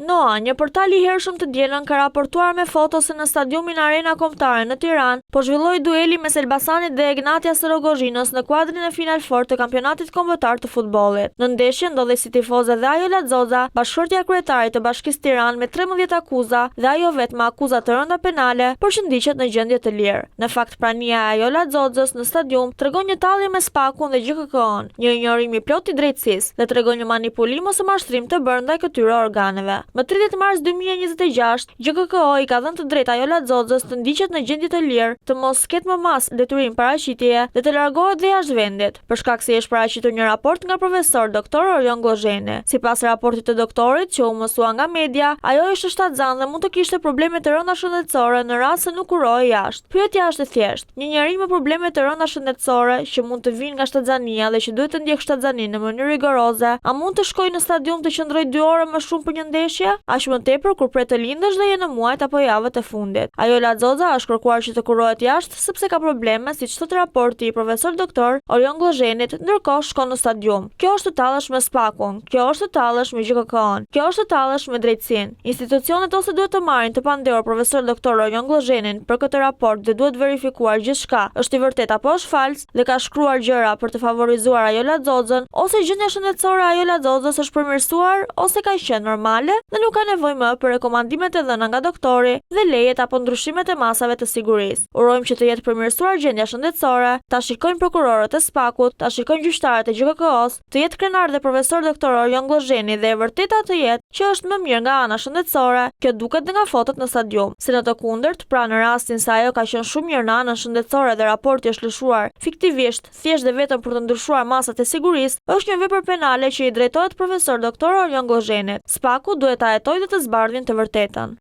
Noa, një portal i hershëm të dielën ka raportuar me foto se në stadiumin Arena Kombëtare në Tiranë po zhvilloi dueli mes Elbasanit dhe Egnatias Rogozhinës në kuadrin e finalfort të kampionatit kombëtar të futbollit. Në ndeshje ndodhej si tifoze dhe Ajo Laxoza, bashkëshortja e kryetarit të Bashkisë Tiranë me 13 akuza dhe ajo vetëm akuza të rënda penale, por që ndiqet në gjendje të lirë. Në fakt, prania e Ajo Laxozës në stadium tregon një tallje me Spakun dhe GKK-n, një injorim i plot i drejtësisë dhe tregon një manipulim ose mashtrim të bërë ndaj këtyre organeve. Më 30 mars 2026, GKK i ka dhënë të drejtë Ajo Laxozës të ndiqet në gjendje të lirë, të mos ketë më mas detyrim paraqitjeje dhe të largohet dhe jashtë vendit, për shkak se është paraqitur një raport nga profesor doktor Orion Glozheni. Sipas raportit të doktorit që u mësua nga media, ajo është shtatzan dhe mund të kishte probleme të rënda shëndetësore në rast se nuk urohej jashtë. Pyetja është e thjeshtë: një njeri me probleme të rënda shëndetësore që mund të vinë nga shtatzania dhe që duhet të ndjek shtatzanin në mënyrë rigoroze, a mund të shkojë në stadium të qëndrojë 2 orë më shumë për një ndeshje? Aq më tepër kur pret të lindësh dhe je në muajt apo javët e fundit. Ajo Laxoza është kërkuar që të kurohet jashtë sepse ka probleme, siç thot raporti i profesor doktor Orion Glozhenit, ndërkohë shkon në stadium. Kjo është të tallësh me Spakun, kjo është të tallësh me GKK-n, kjo është të tallësh me drejtësinë. Institucionet ose duhet të marrin të pandeor profesor doktor Orion Glozhenin për këtë raport dhe duhet verifikuar gjithçka është i vërtet apo është fals dhe ka shkruar gjëra për të favorizuar Ajo Laxozën, ose gjendja shëndetësore e Ajo Laxozës është përmirësuar ose ka qenë normale dhe nuk ka nevojë më për rekomandimet e dhëna nga doktori dhe lejet apo ndryshimet e masave të sigurisë. Urojmë që të jetë përmirësuar gjendja shëndetësore, ta shikojnë prokurorët e Spakut, ta shikojnë gjyqtarët e GKK-s, të jetë krenar dhe profesor doktor Orion Glozheni dhe e vërteta të jetë që është më mirë nga ana shëndetësore. Kjo duket nga fotot në stadium. Se në të kundërt, pra në rastin se ajo ka qenë shumë mirë në anën shëndetësore dhe raporti është lëshuar fiktivisht, thjesht dhe vetëm për të ndryshuar masat e sigurisë, është një vepër penale që i drejtohet profesor doktor Orion Glozhenit. Spaku duhet ta hetojë dhe të zbardhin të vërtetën.